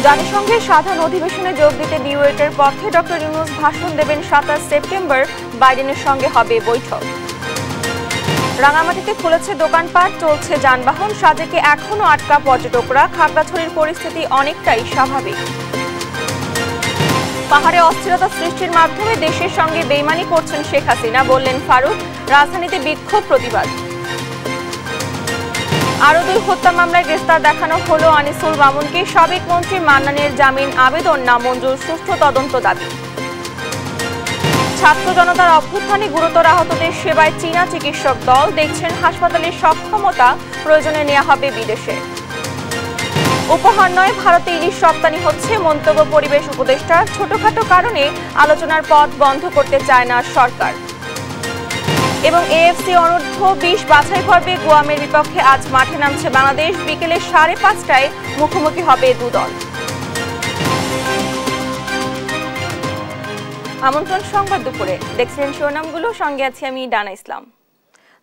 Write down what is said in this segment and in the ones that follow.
জাতিসংঘের সাধারণ অধিবেশনে যোগ দিতে নিউইয়র্কের পক্ষে ডক্টর ইউনূস ভাষণ দেবেন। 27 সেপ্টেম্বর বাইডেনের সঙ্গে হবে বৈঠক। রাঙামাটিতে খুলেছে দোকানপাট, চলছে যানবাহন, সাজেকে এখনো আটকা পর্যটকরা। খাগড়াছড়ির পরিস্থিতি অনেকটাই স্বাভাবিক। পাহাড়ে অস্থিরতা সৃষ্টির মাধ্যমে দেশের সঙ্গে বেইমানি করছেন শেখ হাসিনা, বললেন ফারুক। রাজধানীতে বিক্ষোভ প্রতিবাদ। আরো 2 হত্যা মামলায় গ্রেফতার দেখানো হলো আনিসুল মামুনকে। সাবেক মন্ত্রী মান্নানের জামিন আবেদন নামঞ্জুর, সুষ্ঠু তদন্ত দাবি। ছাত্র জনতার অভ্যুত্থানে গুরুতর আহতদের সেবায় চীনা চিকিৎসক দল, দেখছেন হাসপাতালের সক্ষমতা, প্রয়োজনে নেওয়া হবে বিদেশে। উপহার নয়, ভারতে ইলিশ রপ্তানি হচ্ছে, মন্তব্য পরিবেশ উপদেষ্টার। ছোটখাটো কারণে আলোচনার পথ বন্ধ করতে চায় না সরকার। এবং এএফসি অনূর্ধ্ব 20 বাছাই পর্বে গুয়ামের বিপক্ষে আজ মাঠে নামছে বাংলাদেশ। বিকেলে 5:30টায় মুখোমুখি হবে 2 দল। আমন্ত্রণ সংবাদ দুপুরে, দেখছেন শিরোনামগুলো, সঙ্গে আছি আমি ডানা ইসলাম।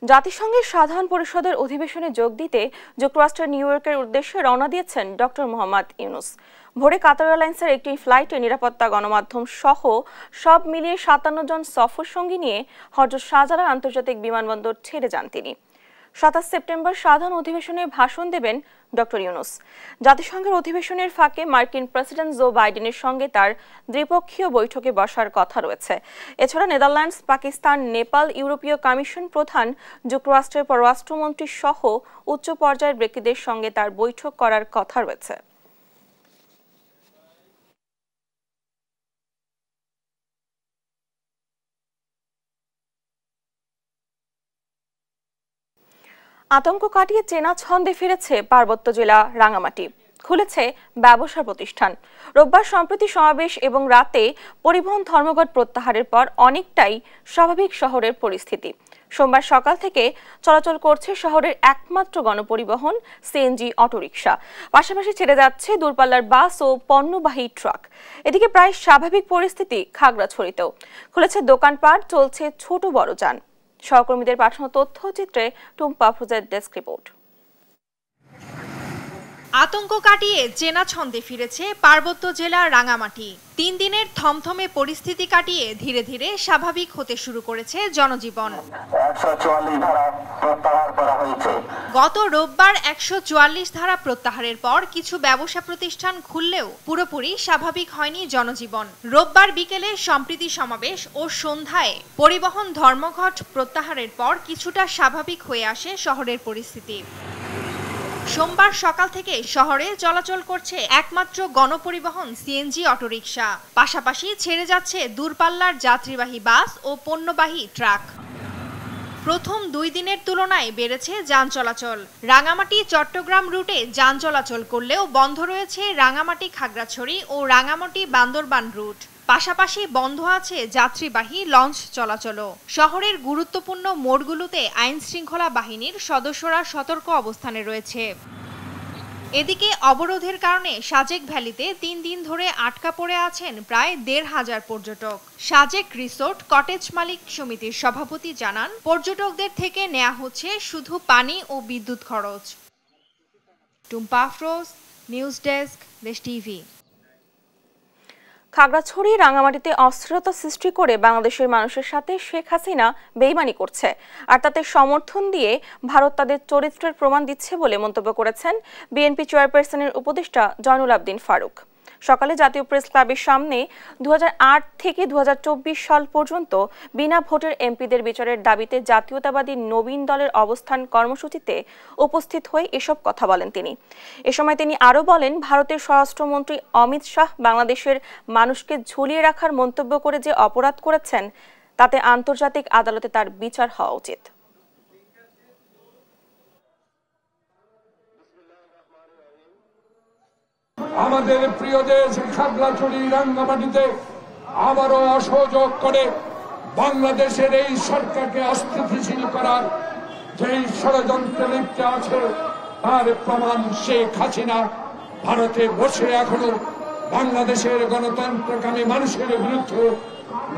জাতিসংঘের সাধারণ পরিষদের অধিবেশনে যোগ দিতে যুক্তরাষ্ট্রের নিউইয়র্কের উদ্দেশ্যে রওনা দিয়েছেন ডক্টর মোহাম্মদ ইউনূস। ভোরে কাতার এয়ারলাইন্সের একটি ফ্লাইটে নিরাপত্তা, গণমাধ্যম সহ সব মিলিয়ে 57 জন সফর সঙ্গী নিয়ে হযরত শাহজালাল আন্তর্জাতিক বিমানবন্দর ছেড়ে যান তিনি। 27 সেপ্টেম্বর সাধারণ অধিবেশনে ভাষণ দেবেন ডক্টর ইউনূস। জাতিসংঘের অধিবেশনের ফাঁকে মার্কিন প্রেসিডেন্ট জো বাইডেনের সঙ্গে তার দ্বিপক্ষীয় বৈঠকে বসার কথা রয়েছে। এছাড়া নেদারল্যান্ডস, পাকিস্তান, নেপাল, ইউরোপীয় কমিশন প্রধান, যুক্তরাষ্ট্রের পররাষ্ট্রমন্ত্রী সহ উচ্চ পর্যায়ের ব্যক্তিদের সঙ্গে তার বৈঠক করার কথা রয়েছে। আতঙ্ক কাটিয়ে চেনা ছন্দে ফিরেছে পার্বত্য জেলা রাঙামাটি। খুলেছে ব্যবসা প্রতিষ্ঠান। রোববার সম্প্রতি সমাবেশ এবং রাতে পরিবহন ধর্মঘট প্রত্যাহারের পর অনেকটাই স্বাভাবিক শহরের পরিস্থিতি। সোমবার সকাল থেকে চলাচল করছে শহরের একমাত্র গণপরিবহন সিএনজি অটোরিকশা। পাশাপাশি ছেড়ে যাচ্ছে দূরপাল্লার বাস ও পণ্যবাহী ট্রাক। এদিকে প্রায় স্বাভাবিক পরিস্থিতি খাগড়াছড়িতেও। খুলেছে দোকানপাট, চলছে ছোট বড় যান। সহকর্মীদের পাঠানো তথ্যচিত্রে টুম্পা আফরোজার ডেস্ক রিপোর্ট। আতঙ্ক কাটিয়ে চেনা ছন্দে ফিরেছে পার্বত্য জেলা রাঙামাটি। 3 দিনের থমথমে পরিস্থিতি কাটিয়ে ধীরে ধীরে স্বাভাবিক হতে শুরু করেছে জনজীবন। 144 ধারা প্রত্যাহার করা হয়েছে। গত রোববার 144 ধারা প্রত্যাহারের পর কিছু ব্যবসা প্রতিষ্ঠান খুললেও পুরোপুরি স্বাভাবিক হয়নি জনজীবন। রোববার বিকেলে সম্প্রীতি সমাবেশ ও সন্ধ্যায় পরিবহন ধর্মঘট প্রত্যাহারের পর কিছুটা স্বাভাবিক হয়ে আসে শহরের পরিস্থিতি। সোমবার সকাল থেকে শহরে চলাচল করছে একমাত্র গণপরিবহন সিএনজি অটোরিকশা। পাশাপাশি ছেড়ে যাচ্ছে দূরপাল্লার যাত্রীবাহী বাস ও পণ্যবাহী ট্রাক। প্রথম 2 দিনের তুলনায় বেড়েছে যান চলাচল। রাঙামাটি চট্টগ্রাম রুটে যান চলাচল করলেও বন্ধ রয়েছে রাঙামাটি খাগড়াছড়ি ও রাঙামাটি বান্দরবান রুট। পাশাপাশি বন্ধ আছে যাত্রীবাহী লঞ্চ চলাচলও। শহরের গুরুত্বপূর্ণ মোড়গুলোতে আইন শৃঙ্খলা বাহিনীর সদস্যরা সতর্ক অবস্থানে রয়েছে। এদিকে অবরোধের কারণে সাজেক ভ্যালিতে 3 দিন ধরে আটকা পড়ে আছেন প্রায় 1,500 পর্যটক। সাজেক রিসোর্ট কটেজ মালিক সমিতির সভাপতি জানান, পর্যটকদের থেকে নেওয়া হচ্ছে শুধু পানি ও বিদ্যুৎ খরচ। টুম্পা আফরোজ, নিউজ ডেস্ক, দেশ টিভি। খাগড়াছড়ি রাঙামাটিতে অস্থিরতা সৃষ্টি করে বাংলাদেশের মানুষের সাথে শেখ হাসিনা বেইমানি করছে, আর তাতে সমর্থন দিয়ে ভারত তাদের চরিত্রের প্রমাণ দিচ্ছে বলে মন্তব্য করেছেন বিএনপি চেয়ারপারসনের উপদেষ্টা জয়নুল আবদিন ফারুক। সকালে জাতীয় প্রেস ক্লাবের সামনে 2008 থেকে 2024 সাল পর্যন্ত বিনা ভোটের এমপিদের বিচারের দাবিতে জাতীয়তাবাদী নবীন দলের অবস্থান কর্মসূচিতে উপস্থিত হয়ে এসব কথা বলেন তিনি। এ সময় তিনি আরও বলেন, ভারতের স্বরাষ্ট্রমন্ত্রী অমিত শাহ বাংলাদেশের মানুষকে ঝুলিয়ে রাখার মন্তব্য করে যে অপরাধ করেছেন, তাতে আন্তর্জাতিক আদালতে তার বিচার হওয়া উচিত। আমাদের প্রিয় দেশ খাগড়াছড়ি রাঙ্গামাটিতে আবারও অসহযোগ করে বাংলাদেশের এই সরকারকে অস্থিতিশীল করার যেই ষড়যন্ত্রে লিপ্ত আছে, তার প্রমাণ শেখ হাসিনা ভারতে বসে এখনো বাংলাদেশের গণতন্ত্রকামী মানুষের বিরুদ্ধে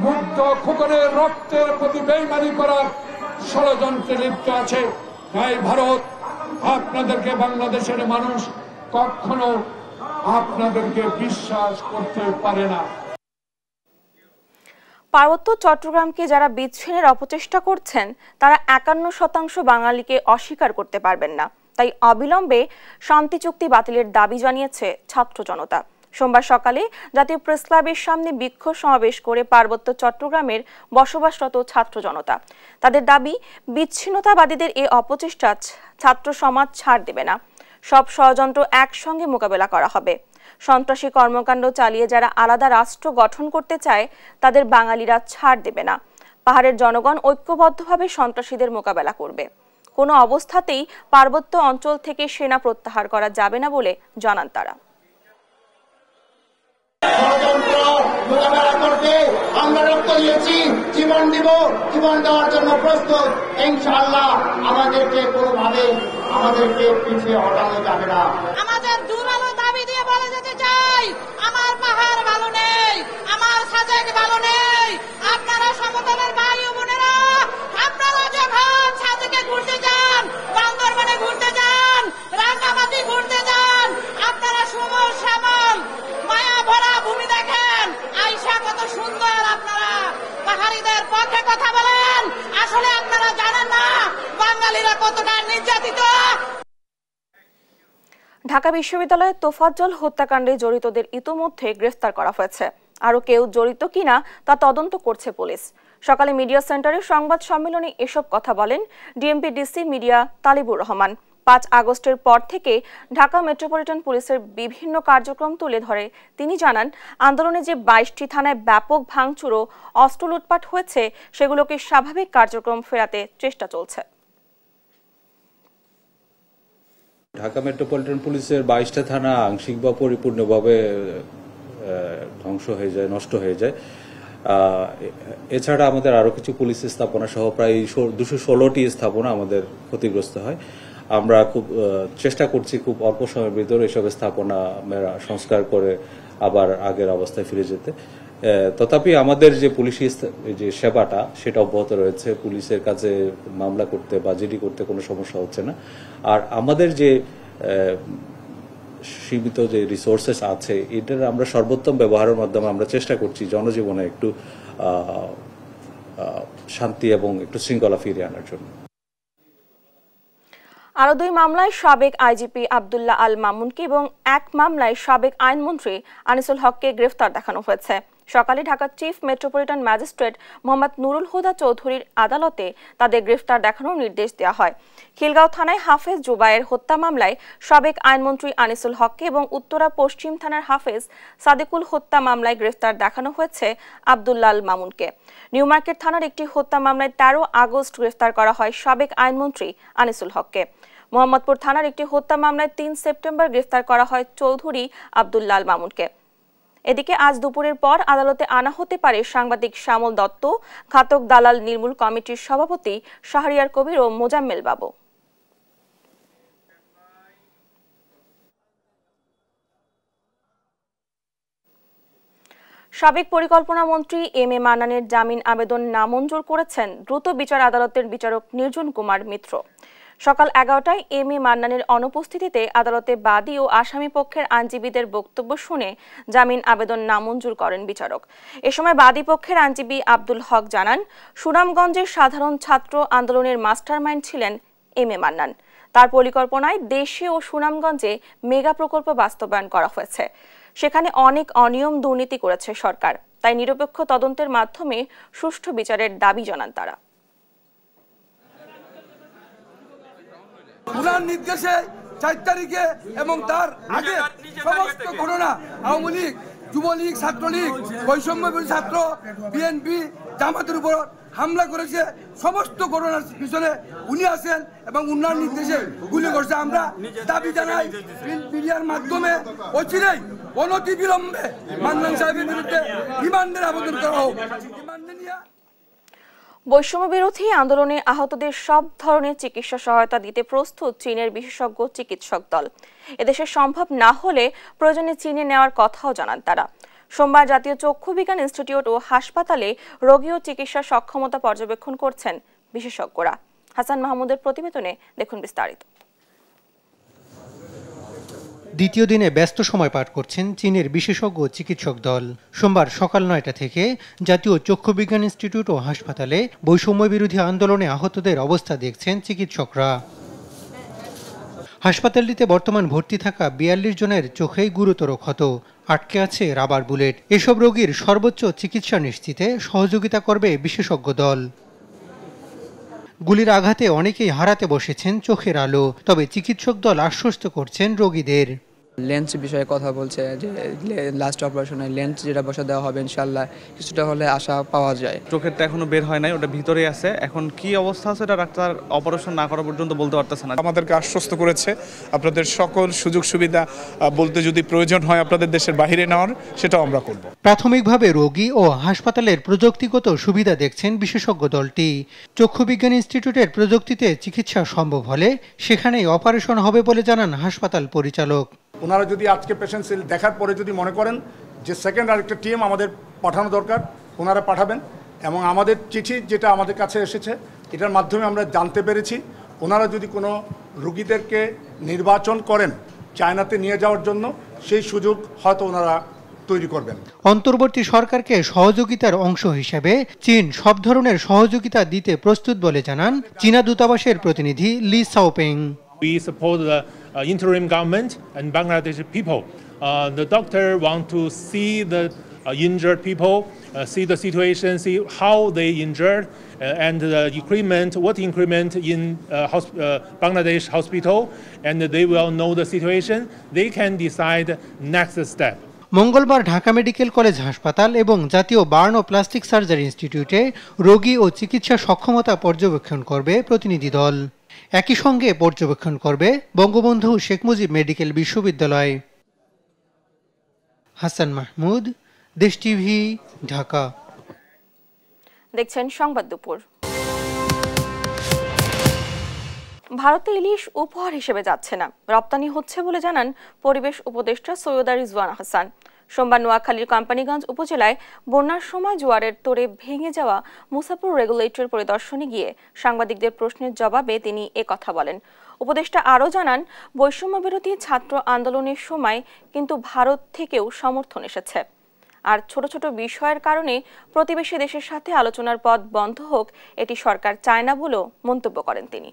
মুক্ত খোকনের রক্তের প্রতি বেইমানি করার ষড়যন্ত্রে লিপ্ত আছে। তাই ভারত আপনাদেরকে বাংলাদেশের মানুষ কখনো আপনাদেরকে বিশ্বাস করতে পারে না। পার্বত্য চট্টগ্রামকে যারা বিচ্ছিন্নের অপচেষ্টা করছেন তারা 51% বাঙালিকে অস্বীকার করতে পারবেন না। তাই অবিলম্বে শান্তি চুক্তি বাতিলের দাবি জানিয়েছে ছাত্র জনতা। সোমবার সকালে জাতীয় প্রেস ক্লাবের সামনে বিক্ষোভ সমাবেশ করে পার্বত্য চট্টগ্রামের বসবাসরত ছাত্র জনতা। তাদের দাবি, বিচ্ছিন্নতাবাদীদের এই অপচেষ্টা ছাত্র সমাজ ছাড় দেবে না। সব ষড়যন্ত্র একসঙ্গে মোকাবেলা করা হবে। সন্ত্রাসী কর্মকাণ্ড চালিয়ে যারা আলাদা রাষ্ট্র গঠন করতে চায় তাদের বাঙালিরা ছাড় দেবে না। পাহাড়ের জনগণ ঐক্যবদ্ধভাবে সন্ত্রাসীদের মোকাবেলা করবে। কোনো অবস্থাতেই পার্বত্য অঞ্চল থেকে সেনা প্রত্যাহার করা যাবে না বলে জানান তারা। আমরা রক্ত দিয়েছি, জীবন দিব, জীবন দেওয়ার জন্য প্রস্তুত। ইনশাআল্লাহ আমাদেরকে কোনোভাবে পিছিয়ে হটানো যাবে না। আমাদের জোরালো দাবি দিয়ে বলে যেতে চাই, আমার পাহাড় ভালো নেই, আমার সাজেক ভালো নেই। আপনারা সমতলের ভাই ও বোনেরা, আপনারা যখন সাজেকে ঘুরতে যান, বান্দরবানে ঘুরতে যান, রাঙ্গামাটি ঘুরতে যান, আপনারা সুমল শ্যামল মায়া ভরা ভূমি দেখেন। আইসা কত সুন্দর আপনারা পাহাড়িদের পক্ষে কথা বলেন। আসলে আপনারা জানেন না বাঙালিরা কতটা নির্যাতিত। ঢাকা বিশ্ববিদ্যালয়ের তোফাজ্জল হত্যাকাণ্ডে জড়িতদের ইতোমধ্যে গ্রেফতার করা হয়েছে। আরও কেউ জড়িত কিনা তা তদন্ত করছে পুলিশ। সকালে মিডিয়া সেন্টারে সংবাদ সম্মেলনে এসব কথা বলেন DMP DC media Talibur Rahman. 5 আগস্টের পর থেকে ঢাকা মেট্রোপলিটন পুলিশের বিভিন্ন কার্যক্রম তুলে ধরে তিনি জানান, আন্দোলনে যে 22টি থানায় ব্যাপক ভাঙচুর ও অস্ত্র লুটপাট হয়েছে সেগুলোকে স্বাভাবিক কার্যক্রম ফেরাতে চেষ্টা চলছে। ঢাকা মেট্রোপলিটন পুলিশের 22টা থানা আংশিক বা পরিপূর্ণভাবে ধ্বংস হয়ে যায়, নষ্ট হয়ে যায়। এছাড়া আমাদের আরো কিছু পুলিশ স্থাপনা সহ প্রায় 216টি স্থাপনা আমাদের ক্ষতিগ্রস্ত হয়। আমরা খুব চেষ্টা করছি খুব অল্প সময়ের ভিতরে এসব স্থাপনা সংস্কার করে আবার আগের অবস্থায় ফিরে যেতে। তথাপি আমাদের যে পুলিশি যে সেবাটা সেটা অব্যাহত রয়েছে। পুলিশের কাছে মামলা করতে বা জিডি করতে কোনো সমস্যা হচ্ছে না। আর আমাদের যে সীমিত যে রিসোর্সেস আছে এটার আমরা সর্বোত্তম ব্যবহারের মাধ্যমে আমরা চেষ্টা করছি জনজীবনে একটু শান্তি এবং একটু শৃঙ্খলা ফিরিয়ে আনার জন্য। আরো 2 মামলায় সাবেক আইজিপি আব্দুল্লাহ আল মামুনকে এবং 1 মামলায় সাবেক আইনমন্ত্রী আনিসুল হককে গ্রেফতার দেখানো হয়েছে। সকালে Dhaka chief metropolitan magistrate Mohammad Nurul Huda চৌধুরীর আদালতে তাদের গ্রেফতার দেখানোর নির্দেশ দেওয়া হয়। খিলগাঁও থানায় হাফেজ জুবায়ের হত্যা মামলায় সাবেক আইনমন্ত্রী আনিসুল হককে এবং উত্তরা পশ্চিম থানার হাফেজ সাদিকুল হত্যা মামলায় গ্রেফতার দেখানো হয়েছে আব্দুল্লাহ আল মামুনকে। নিউ মার্কেট থানার একটি হত্যা মামলায় 13 আগস্ট গ্রেফতার করা হয় সাবেক আইনমন্ত্রী আনিসুল হককে। মোহাম্মদপুর থানার একটি হত্যা মামলায় 3 সেপ্টেম্বর গ্রেফতার করা হয় চৌধুরী আব্দুল্লাহ আল মামুনকে। এদিকে আজ দুপুরের পর আদালতে আনা হতে পারে সাংবাদিক শ্যামল দত্ত, ঘাতক দালাল নির্মূল কমিটির সভাপতি শাহরিয়ার কবির ও মোজাম্মেল বাবু। সাবেক পরিকল্পনা মন্ত্রী এম এ মান্নানের জামিন আবেদন নামঞ্জুর করেছেন দ্রুত বিচার আদালতের বিচারক নির্জন কুমার মিত্র। সকাল 11টায় এম এ মান্নানের অনুপস্থিতিতে আদালতে বাদী ও আসামি পক্ষের আইনজীবীদের বক্তব্য শুনে জামিন আবেদন নামঞ্জুর করেন বিচারক। এ সময় বাদী পক্ষের আইনজীবী আব্দুল হক জানান, সুনামগঞ্জের সাধারণ ছাত্র আন্দোলনের মাস্টারমাইন্ড ছিলেন এম এ মান্নান। তার পরিকল্পনায় দেশে ও সুনামগঞ্জে মেগা প্রকল্প বাস্তবায়ন করা হয়েছে। সেখানে অনেক অনিয়ম দুর্নীতি করেছে সরকার। তাই নিরপেক্ষ তদন্তের মাধ্যমে সুষ্ঠু বিচারের দাবি জানান তারা। উনার নির্দেশে 4 তারিখে এবং তার আগে সমস্ত ঘটনা আওয়ামী লীগ, যুবলীগ, ছাত্রলীগ, বৈষম্যবিরোধী ছাত্র, বিএনপি, জামাতের উপর হামলা করেছে। সমস্ত ঘটনার পিছনে উনি আছেন এবং উনার নির্দেশে গুলি করছে। আমরা দাবি জানাই মিডিয়ার মাধ্যমে অচিরেই অনতিবিলম্বে মান্নান সাহেবের বিরুদ্ধে রিমান্ডের আবেদন করা হোক। বৈষম্য বিরোধী আন্দোলনে আহতদের সব ধরনের চিকিৎসা সহায়তা দিতে প্রস্তুত চীনের বিশেষজ্ঞ চিকিৎসক দল। এদেশে সম্ভব না হলে প্রয়োজনে চীনে নেওয়ার কথাও জানান তারা। সোমবার জাতীয় চক্ষু বিজ্ঞান ইনস্টিটিউট ও হাসপাতালে রোগী ও চিকিৎসা সক্ষমতা পর্যবেক্ষণ করছেন বিশেষজ্ঞরা। হাসান মাহমুদের প্রতিবেদনে দেখুন বিস্তারিত। দ্বিতীয় দিনে ব্যস্ত সময় পার করছেন চীনের বিশেষজ্ঞ চিকিৎসক দল। সোমবার সকাল ৯টা থেকে জাতীয় চক্ষু বিজ্ঞান ইনস্টিটিউট ও হাসপাতালে বৈষম্য বিরোধী আন্দোলনে আহতদের অবস্থা দেখছেন চিকিৎসকরা। হাসপাতালটিতে বর্তমান ভর্তি থাকা ৪২ জনের চোখেই গুরুতর ক্ষত, আটকে আছে রাবার বুলেট। এসব রোগীর সর্বোচ্চ চিকিৎসা নিশ্চিতে সহযোগিতা করবে বিশেষজ্ঞ দল। গুলির আঘাতে অনেকেই হারাতে বসেছেন চোখের আলো, তবে চিকিৎসক দল আশ্বস্ত করছেন রোগীদের। লেন্স বিষয়ে কথা বলছে যে লাস্ট অপারেশনে লেন্স যেটা বসা দেওয়া হবে ইনশাল্লাহ কিছুটা হলে আশা পাওয়া যায়। চোখেরটা এখনো বের হয় নাই, ওটা ভিতরে আছে। এখন কি অবস্থা আছে এটা ডাক্তার অপারেশন না করা পর্যন্ত বলতে পারতেছে না। আমাদেরকে আশ্বস্ত করেছে আপনাদের সকল সুযোগ সুবিধা বলতে যদি প্রয়োজন হয় আপনাদের দেশের বাইরে নেওয়ার, সেটাও আমরা করব। প্রাথমিকভাবে রোগী ও হাসপাতালের প্রযুক্তিগত সুবিধা দেখছেন বিশেষজ্ঞ দলটি। চক্ষু বিজ্ঞান ইনস্টিটিউটের প্রযুক্তিতে চিকিৎসা সম্ভব হলে সেখানেই অপারেশন হবে বলে জানান হাসপাতাল পরিচালক। ওনারা যদি আজকে পেশেন্ট দেখার পরে যদি মনে করেন যে সেকেন্ড আরেকটা টিম আমাদের পাঠানো দরকার, ওনারা পাঠাবেন। এবং আমাদের চিঠি যেটা আমাদের কাছে এসেছে এটার মাধ্যমে আমরা জানতে পেরেছি ওনারা যদি কোনো রোগীদেরকে নির্বাচন করেন চায়নাতে নিয়ে যাওয়ার জন্য, সেই সুযোগ হয়তো ওনারা তৈরি করবেন। অন্তর্বর্তী সরকারকে সহযোগিতার অংশ হিসেবে চীন সব ধরনের সহযোগিতা দিতে প্রস্তুত বলে জানান চীনা দূতাবাসের প্রতিনিধি লি সাওপেং। We support the interim government and Bangladeshi people. The doctor want to see the injured people, see the situation, see how they injured, and the increment, what increment in Bangladesh hospital, and they will know the situation. They can decide next step. মঙ্গলবার Dhaka medical college হাসপাতাল এবং জাতীয় burn ও plastic surgery ইনস্টিটিউটে রোগী ও চিকিৎসা সক্ষমতা পর্যবেক্ষণ করবে প্রতিনিধি দল। একই সঙ্গে পর্যবেক্ষণ করবে বঙ্গবন্ধু শেখ মুজিব মেডিকেল বিশ্ববিদ্যালয়। হাসান মাহমুদ, দেশ টিভি, ঢাকা। দেখছেন সংবাদ দুপুর। ভারতে ইলিশ উপহার হিসেবে যাচ্ছে না, রপ্তানি হচ্ছে বলে জানান পরিবেশ উপদেষ্টা সৈয়দা রিজওয়ানা হাসান। সোমবার নোয়াখালীর কোম্পানিগঞ্জ উপজেলায় বন্যার সময় জোয়ারের তোড়ে ভেঙে যাওয়া মুসাপুর রেগুলেটর পরিদর্শনে গিয়ে সাংবাদিকদের প্রশ্নের জবাবে তিনি একথা বলেন। উপদেষ্টা আরও জানান, বৈষম্য বিরোধী ছাত্র আন্দোলনের সময় কিন্তু ভারত থেকেও সমর্থন এসেছে, আর ছোট ছোট বিষয়ের কারণে প্রতিবেশী দেশের সাথে আলোচনার পথ বন্ধ হোক এটি সরকার চায় না বলেও মন্তব্য করেন তিনি।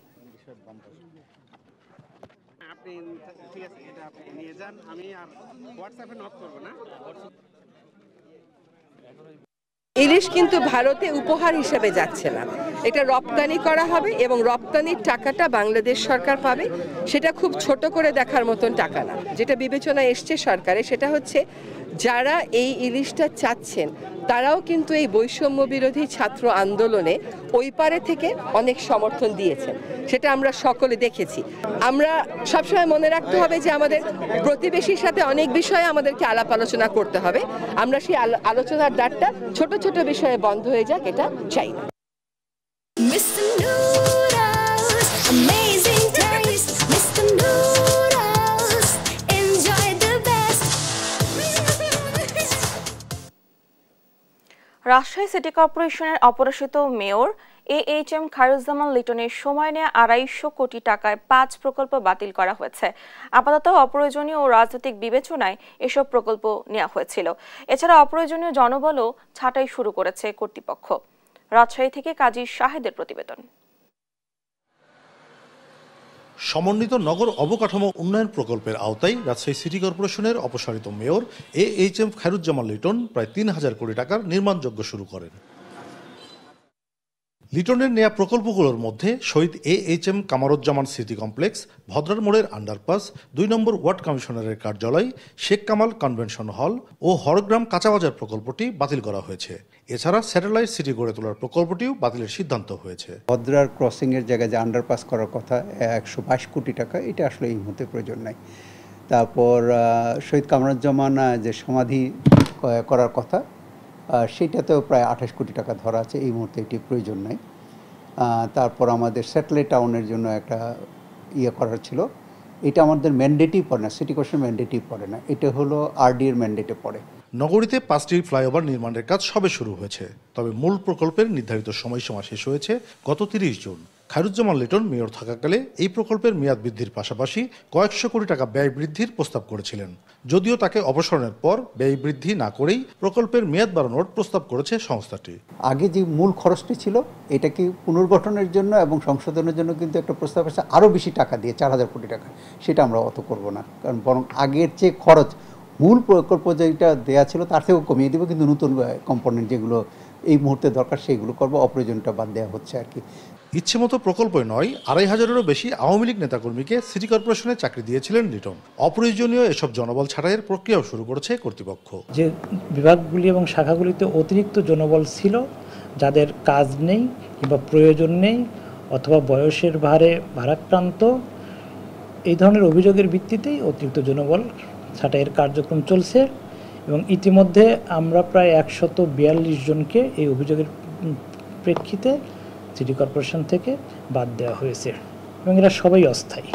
ইলিশ কিন্তু ভারতে উপহার হিসেবে যাচ্ছে না, এটা রপ্তানি করা হবে এবং রপ্তানির টাকাটা বাংলাদেশ সরকার পাবে। সেটা খুব ছোট করে দেখার মতন টাকা না। যেটা বিবেচনায় এসছে সরকারে সেটা হচ্ছে যারা এই ইলিশটা চাচ্ছেন তারাও কিন্তু এই বৈষম্য বিরোধী ছাত্র আন্দোলনে ওই পারে থেকে অনেক সমর্থন দিয়েছেন, সেটা আমরা সকলে দেখেছি। আমরা সবসময় মনে রাখতে হবে যে আমাদের প্রতিবেশীর সাথে অনেক বিষয়ে আমাদেরকে আলাপ আলোচনা করতে হবে। আমরা সেই আলোচনার দ্বারটা ছোট ছোট বিষয়ে বন্ধ হয়ে যাক, এটা চাই না। রাজশাহী সিটি কর্পোরেশনের অপরাজিত মেয়র AHM খায়রুজ্জামান লিটনের সময় নেয়া 250 কোটি টাকায় 5 প্রকল্প বাতিল করা হয়েছে। আপাতত অপ্রয়োজনীয় ও রাজনৈতিক বিবেচনায় এসব প্রকল্প নেওয়া হয়েছিল। এছাড়া অপ্রয়োজনীয় জনবলও ছাঁটাই শুরু করেছে কর্তৃপক্ষ। রাজশাহী থেকে কাজী শাহেদের প্রতিবেদন। সমন্বিত নগর অবকাঠামো উন্নয়ন প্রকল্পের আওতায় রাজশাহী সিটি কর্পোরেশনের অপসারিত মেয়র AHM খায়রুজ্জামান লিটন প্রায় 3000 কোটি টাকার নির্মাণযজ্ঞ শুরু করেন। লিটনের নেয়া প্রকল্পগুলোর মধ্যে শহীদ AHM কামারুজ্জামান সিটি কমপ্লেক্স, ভদ্রার মোড়ের আন্ডারপাস, 2 নম্বর ওয়ার্ড কমিশনারের কার্যালয়, শেখ কামাল কনভেনশন হল ও হরগ্রাম কাঁচাবাজার প্রকল্পটি বাতিল করা হয়েছে। এছাড়া স্যাটেলাইট সিটি গড়ে তোলার প্রকল্পটিও বাতিলের সিদ্ধান্ত হয়েছে। ভদ্রার ক্রসিং এর জায়গায় যে আন্ডারপাস করার কথা 122 কোটি টাকা, এটা আসলে এই মুহূর্তে প্রয়োজন নাই। তারপর শহীদ কামারুজ্জামান যে সমাধি করার কথা সেটাতেও প্রায় 28 কোটি টাকা ধরা আছে, এই মুহূর্তে এটি প্রয়োজন নাই। তারপর আমাদের স্যাটেলাইট টাউনের জন্য একটা করার ছিল, এটা আমাদের ম্যান্ডেটই পড়ে না, সিটি কর্পোরেশন ম্যান্ডেটই পড়ে না, এটা হলো RD এর ম্যান্ডেটে পড়ে। নগরীতে 5টি ফ্লাইওভার নির্মাণের কাজ সবে শুরু হয়েছে, তবে মূল প্রকল্পের নির্ধারিত সময়সীমা শেষ হয়েছে গত 30 জুন। খায়রুজ্জামান লিটন মেয়র থাকাকালে এই প্রকল্পের মেয়াদ বৃদ্ধির পাশাপাশি কয়েকশো কোটি টাকা ব্যয় বৃদ্ধির প্রস্তাব করেছিলেন। যদিও তাকে অপসারণের পর ব্যয় বৃদ্ধি না করেই প্রকল্পের মেয়াদ বাড়ানোর প্রস্তাব করেছে সংস্থাটি। আগে যে মূল খরচটি ছিল এটাকে পুনর্গঠনের জন্য এবং সংশোধনের জন্য কিন্তু একটা প্রস্তাব আছে আরও বেশি টাকা দিয়ে 4000 কোটি টাকা, সেটা আমরা অত করব না, কারণ বরং আগের যে খরচ মূল প্রকল্প যেটা দেওয়া ছিল তার থেকেও কমিয়ে দেবো, কিন্তু নতুন কম্পোনেন্ট যেগুলো এই মুহূর্তে দরকার সেগুলো করবো, অপ্রয়োজনটা বাদ দেওয়া হচ্ছে আর কি। ইচ্ছে মতো প্রকল্পই নয়, 2500-এরও বেশি আওয়ামী লীগ নেতাকর্মীকে সিটি কর্পোরেশনে চাকরি দিয়েছিলেন লিটন। অপ্রয়োজনীয় এসব জনবল ছাঁটাইয়ের প্রক্রিয়াও শুরু করেছে কর্তৃপক্ষ। যে বিভাগগুলি এবং শাখাগুলিতে অতিরিক্ত জনবল ছিল, যাদের কাজ নেই কিংবা প্রয়োজন নেই অথবা বয়সের ভারে ভারাক্রান্ত, এই ধরনের অভিযোগের ভিত্তিতেই অতিরিক্ত জনবল ছাঁটাইয়ের কার্যক্রম চলছে এবং ইতিমধ্যে আমরা প্রায় 142 জনকে এই অভিযোগের প্রেক্ষিতে সিটি কর্পোরেশন থেকে বাদ দেওয়া হয়েছে এবং এরা সবাই অস্থায়ী।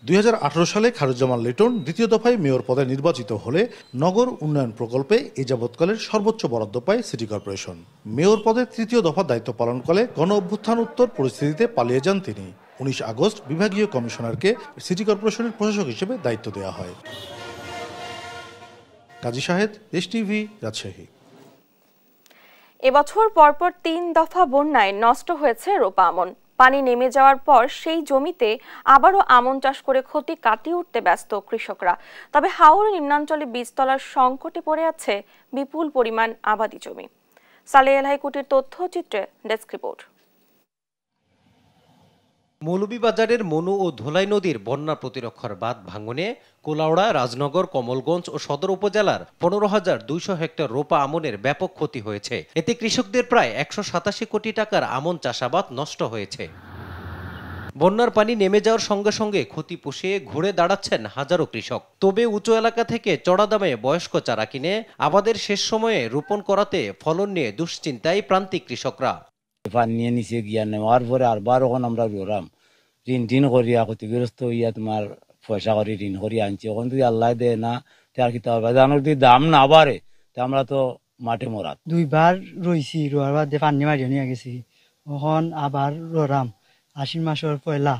2018 সালে খায়রুজ্জামান লিটন দ্বিতীয় দফায় মেয়র পদে নির্বাচিত হলে নগর উন্নয়ন প্রকল্পে এ যাবৎকালের সর্বোচ্চ বরাদ্দ পায় সিটি কর্পোরেশন। মেয়র পদে তৃতীয় দফা দায়িত্ব পালনকালে গণ অভ্যুত্থান উত্তর পরিস্থিতিতে পালিয়ে যান তিনি। 19 আগস্ট বিভাগীয় কমিশনারকে সিটি কর্পোরেশনের প্রশাসক হিসেবে দায়িত্ব দেওয়া হয়। কাজী শাহেদ, দেশ টিভি, রাজশাহী। এবছর পরপর 3 দফা বন্যায় নষ্ট হয়েছে রোপা আমন। পানি নেমে যাওয়ার পর সেই জমিতে আবারও আমন চাষ করে ক্ষতি কাটিয়ে উঠতে ব্যস্ত কৃষকরা। তবে হাওর নিম্নাঞ্চলে বীজতলার সংকটে পড়ে আছে বিপুল পরিমাণ আবাদি জমি। সালেহ এলহাই কুটির তথ্যচিত্রে ডেস্ক রিপোর্ট। মৌলভীবাজারের মনু ও ধোলাই নদীর বন্যা প্রতিরক্ষার বাঁধ ভাঙনে কোলাউড়া, রাজনগর, কমলগঞ্জ ও সদর উপজেলার 15,200 হেক্টর রোপা আমনের ব্যাপক ক্ষতি হয়েছে। এতে কৃষকদের প্রায় 187 কোটি টাকার আমন চাষাবাদ নষ্ট হয়েছে। বন্যার পানি নেমে যাওয়ার সঙ্গে সঙ্গে ক্ষতি পুষিয়ে ঘুরে দাঁড়াচ্ছেন হাজারো কৃষক। তবে উঁচু এলাকা থেকে চড়া দামে বয়স্ক চারা কিনে আবাদের শেষ সময়ে রোপণ করাতে ফলন নিয়ে দুশ্চিন্তায় প্রান্তিক কৃষকরা। নিয়ে নিচে গিয়া নেওয়ার পরে আরবার ওখান আমরা রোরাম ঋণ করিয়া ক্ষতিগ্রস্ত হইয়া তোমার পয়সা করে ঋণ করিয়া আনছি। ওখান যদি আল্লাহ দেয় না তার কি জানোর যদি দাম না বাড়ে তা আমরা তো মাঠে মরাত। 2 বার রইছি, রোয়ার বাদে পানি মারিয়ে নিয়ে গেছি, ওখান আবার রোরাম 80 মাসের পয়লা,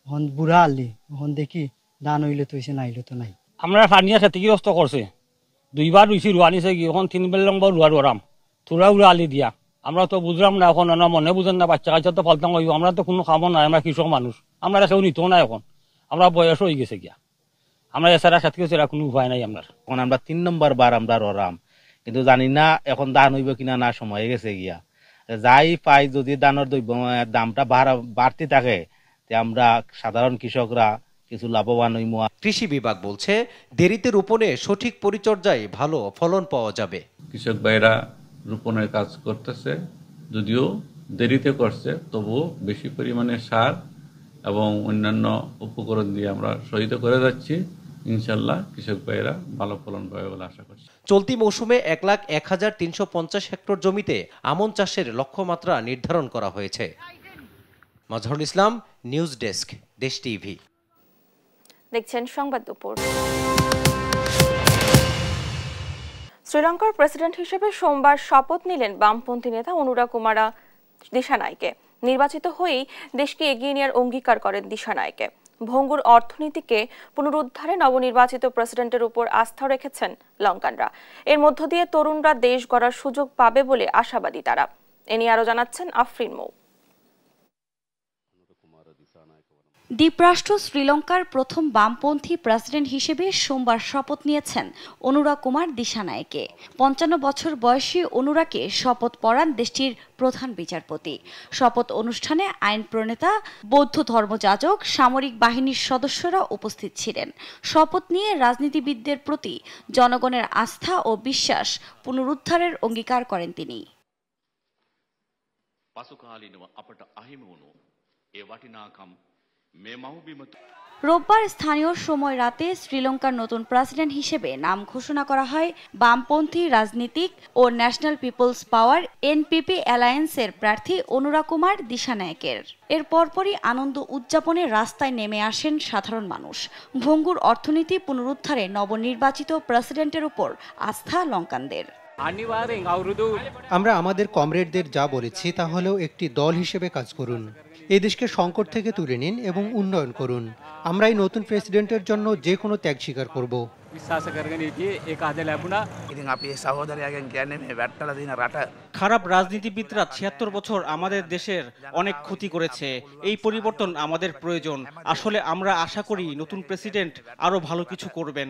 ওখান বুড়া আলি, ওখান দেখি ধান হইলে তো হইছে, নাইলে তো নাই। আমরা পানিয়া ক্ষতিগ্রস্ত করছে, 2 বার রইছি রোয়া নিছে কি, ওখান 3 বেলা লম্বা রোয়াম তোরা উড়া আলি দিয়া। আমরা তো বুঝলাম না, এখন মনে বুঝেন না, বাচ্চা কাচ্চা তো পাল্টাং হইব, আমরা তো কোনো খাবো না, আমরা কৃষক মানুষ, আমরা কেউ নিত না, এখন আমরা বয়স হয়ে গেছে গিয়া, আমরা এছাড়া সাথে এছাড়া কোনো উপায় নাই আমরা। এখন আমরা 3 নম্বর বার আমরা ররাম, কিন্তু জানি না এখন ধান হইব কিনা না, সময় গেছে গিয়া। যাই পাই যদি ধানের দামটা বাড়তে থাকে আমরা সাধারণ কৃষকরা কিছু লাভবান হইব। কৃষি বিভাগ বলছে দেরিতে রোপণে সঠিক পরিচর্যায় ভালো ফলন পাওয়া যাবে। কৃষক ভাইরা রোপণের কাজ করতেছে, যদিও দেরিতে করছে, তবুও বেশি পরিমাণে সার এবং অন্যান্য উপকরণ দিয়ে আমরা সহায়তা করে যাচ্ছি। ইনশাল্লাহ কৃষক ভাইরা ভালো ফলন পাবে বলে আশা করছি। চলতি মৌসুমে 1,01,350 হেক্টর জমিতে আমন চাষের লক্ষ্যমাত্রা নির্ধারণ করা হয়েছে। মাজহারুল ইসলাম, নিউজ ডেস্ক, দেশ টিভি। দেখছেন সংবাদ দুপুর। শ্রীলঙ্কার প্রেসিডেন্ট হিসেবে সোমবার শপথ নিলেন বামপন্থী নেতা অনুরা কুমারা দিশানায়কে। নির্বাচিত হয়েই দেশকে এগিয়ে নেওয়ার অঙ্গীকার করেন দিশানায়কে। ভঙ্গুর অর্থনীতিকে পুনরুদ্ধারে নবনির্বাচিত প্রেসিডেন্টের উপর আস্থা রেখেছেন লঙ্কানরা। এর মধ্য দিয়ে তরুণরা দেশ গড়ার সুযোগ পাবে বলে আশাবাদী তারা। এ নিয়ে আরো জানাচ্ছেন আফরিন মৌ। দ্বীপরাষ্ট্র শ্রীলঙ্কার প্রথম বামপন্থী প্রেসিডেন্ট হিসেবে সোমবার শপথ নিয়েছেন অনুরা কুমার দিশানায়কে। 55 বছর বয়সী অনুরাকে শপথ পড়ান দেশটির প্রধান বিচারপতি। শপথ অনুষ্ঠানে আইন প্রণেতা, বৌদ্ধ ধর্মযাজক, সামরিক বাহিনীর সদস্যরা উপস্থিত ছিলেন। শপথ নিয়ে রাজনীতিবিদদের প্রতি জনগণের আস্থা ও বিশ্বাস পুনরুদ্ধারের অঙ্গীকার করেন তিনি। রোববার স্থানীয় সময় রাতে শ্রীলঙ্কার নতুন প্রেসিডেন্ট হিসেবে নাম ঘোষণা করা হয় বামপন্থী রাজনীতিক ও ন্যাশনাল পিপলস পাওয়ার এনপিপি অ্যালায়েন্সের প্রার্থী অনুরা কুমার দিশানায়কের। এর পরপরই আনন্দ উদযাপনে রাস্তায় নেমে আসেন সাধারণ মানুষ। ভঙ্গুর অর্থনীতি পুনরুদ্ধারে নবনির্বাচিত প্রেসিডেন্টের উপর আস্থা লঙ্কানদের। আমরা আমাদের কমরেডদের যা বলেছি তা হলেও একটি দল হিসেবে কাজ করুন। এই দেশকে সংকট থেকে তুলে নিন এবং উন্নয়ন করুন। আমরা এই নতুন প্রেসিডেন্টের জন্য যে কোনো ত্যাগ স্বীকার করব। খারাপ রাজনীতিবিদরা ৭৬ বছর আমাদের দেশের অনেক ক্ষতি করেছে। এই পরিবর্তন আমাদের প্রয়োজন। আসলে আমরা আশা করি নতুন প্রেসিডেন্ট আরো ভালো কিছু করবেন।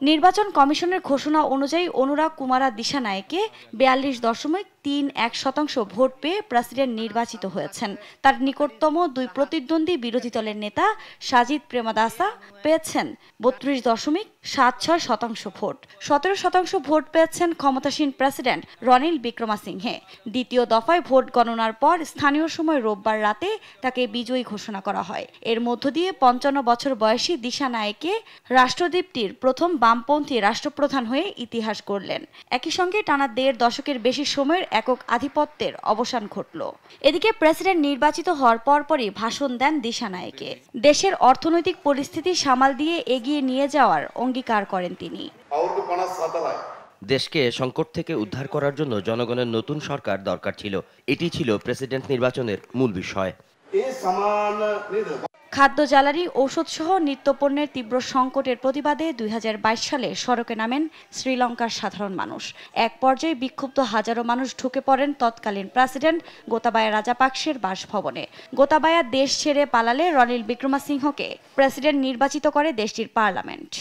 নির্বাচন কমিশনের ঘোষণা অনুযায়ী অনুরাগ কুমারা দিশানায়েকে 42.31% ভোট পেয়ে প্রেসিডেন্ট নির্বাচিত হয়েছেন। তার নিকটতম দুই প্রতিদ্বন্দ্বী বিরোধী দলের নেতা সাজিদ প্রেমাদাসা পেয়েছেন 32.76% ভোট। 17% ভোট পেয়েছেন ক্ষমতাসীন প্রেসিডেন্ট রনিল বিক্রমাসিংহে। দ্বিতীয় দফায় ভোট গণনার পর স্থানীয় সময় রোববার রাতে তাকে বিজয়ী ঘোষণা করা হয়। এর মধ্য দিয়ে 55 বছর বয়সী দিশানায়েকে রাষ্ট্রদ্বীপটির প্রথম বামপন্থী রাষ্ট্রপ্রধান হয়ে ইতিহাস গড়লেন। একই সঙ্গে টানা 1.5 দশকের বেশি সময়ের একক আধিপত্যের অবসান ঘটল। এদিকে প্রেসিডেন্ট নির্বাচিত হওয়ার পরপরই ভাষণ দেন দিশানায়েকে। দেশের অর্থনৈতিক পরিস্থিতি সামাল দিয়ে এগিয়ে নিয়ে যাওয়ার অঙ্গীকার করেন তিনি। দেশকে সংকট থেকে উদ্ধার করার জন্য জনগণের নতুন সরকার দরকার ছিল। এটি ছিল প্রেসিডেন্ট নির্বাচনের মূল বিষয়। খাদ্য, জ্বালানি, ঔষধ সহ নিত্যপণ্যের তীব্র সংকটের প্রতিবাদে 2022 সালে সড়কে নামেন শ্রীলঙ্কার সাধারণ মানুষ। এক পর্যায়ে বিক্ষুব্ধ হাজারো মানুষ ঢুকে পড়েন তৎকালীন প্রেসিডেন্ট গোতাবায়া রাজাপাকসের বাসভবনে। গোতাবায়া দেশ ছেড়ে পালালে রনিল বিক্রমাসিংহকে প্রেসিডেন্ট নির্বাচিত করে দেশটির পার্লামেন্ট।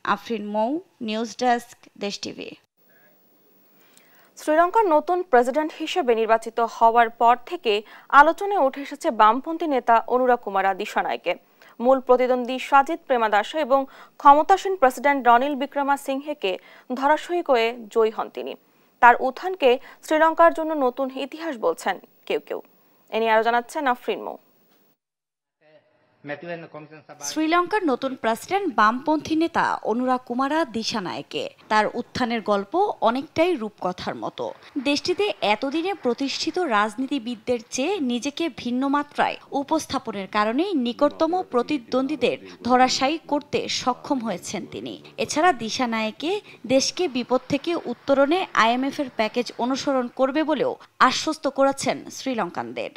আফরিন মৌ, নিউজ ডেস্ক, দেশ টিভি। শ্রীলঙ্কার নতুন প্রেসিডেন্ট হিসেবে নির্বাচিত হওয়ার পর থেকে আলোচনায় উঠে এসেছে বামপন্থী নেতা অনুরাগ কুমারা দিশানায়েকে। মূল প্রতিদ্বন্দ্বী সাজিদ প্রেমাদাসা এবং ক্ষমতাসীন প্রেসিডেন্ট রনিল বিক্রমাসিংহেকে ধরাশয়ী করে জয়ী হন তিনি। তার উত্থানকে শ্রীলঙ্কার জন্য নতুন ইতিহাস বলছেন কেউ কেউ। এ নিয়ে আরো জানাচ্ছেন আফরিন মৌ। শ্রীলঙ্কার নতুন প্রেসিডেন্ট বামপন্থী নেতা অনুরাগ কুমারা দিশানায়েকে। তার উত্থানের গল্প অনেকটাই রূপকথার মতো। দেশটিতে এতদিনে প্রতিষ্ঠিত রাজনীতিবিদদের চেয়ে নিজেকে ভিন্ন মাত্রায় উপস্থাপনের কারণেই নিকটতম প্রতিদ্বন্দ্বীদের ধরাশায়ী করতে সক্ষম হয়েছেন তিনি। এছাড়া দিশানায়েকে দেশকে বিপদ থেকে উত্তরণে IMF এর প্যাকেজ অনুসরণ করবে বলেও আশ্বস্ত করেছেন শ্রীলঙ্কানদের।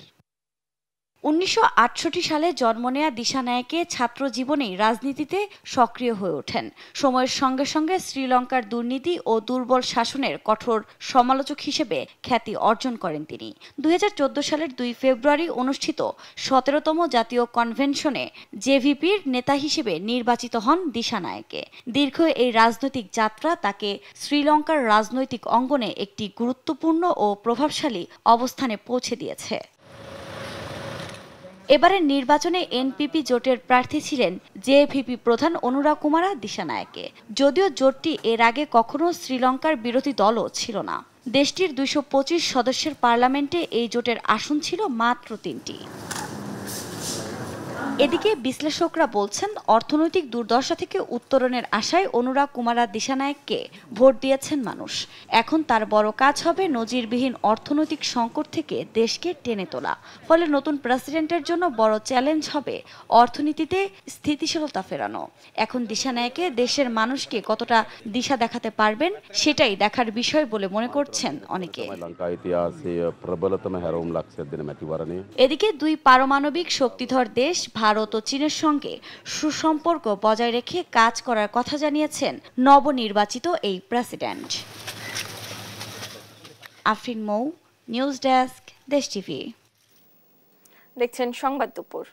1968 সালে জন্ম নেয়া দিশানায়েকে ছাত্র জীবনেই রাজনীতিতে সক্রিয় হয়ে ওঠেন। সময়ের সঙ্গে সঙ্গে শ্রীলঙ্কার দুর্নীতি ও দুর্বল শাসনের কঠোর সমালোচক হিসেবে খ্যাতি অর্জন করেন তিনি। 2014 সালের 2 ফেব্রুয়ারি অনুষ্ঠিত 17তম জাতীয় কনভেনশনে জেভিপির নেতা হিসেবে নির্বাচিত হন দিশানায়েকে। দীর্ঘ এই রাজনৈতিক যাত্রা তাকে শ্রীলঙ্কার রাজনৈতিক অঙ্গনে একটি গুরুত্বপূর্ণ ও প্রভাবশালী অবস্থানে পৌঁছে দিয়েছে। এবারের নির্বাচনে এনপিপি জোটের প্রার্থী ছিলেন জেভিপি প্রধান অনুরাগ কুমারা দিশানায়েকে। যদিও জোটটি এর আগে কখনো শ্রীলঙ্কার বিরোধী দলও ছিল না। দেশটির 225 সদস্যের পার্লামেন্টে এই জোটের আসন ছিল মাত্র 3টি। এদিকে বিশ্লেষকরা বলছেন অর্থনৈতিক দুর্দশা থেকে উত্তরণের আশায় অনুরাগ কুমারা দিশানায়েককে ভোট দিয়েছেন মানুষ। এখন তার বড় কাজ হবে নজিরবিহীন অর্থনৈতিক সংকট থেকে দেশকে টেনে তোলা। ফলে নতুন প্রেসিডেন্টের জন্য বড় চ্যালেঞ্জ হবে অর্থনীতিতে স্থিতিশীলতা ফেরানো। এখন দিশানায়েকে দেশের মানুষকে কতটা দিশা দেখাতে পারবেন সেটাই দেখার বিষয় বলে মনে করছেন অনেকে। এদিকে দুই পারমাণবিক শক্তিধর দেশ ভারত ও চীনের সঙ্গে সুসম্পর্ক বজায় রেখে কাজ করার কথা জানিয়েছেন নবনির্বাচিত এই প্রেসিডেন্ট। আফরিন মৌ, নিউজ ডেস্ক, দেশ টিভি। দেখছেন সংবাদ দুপুর।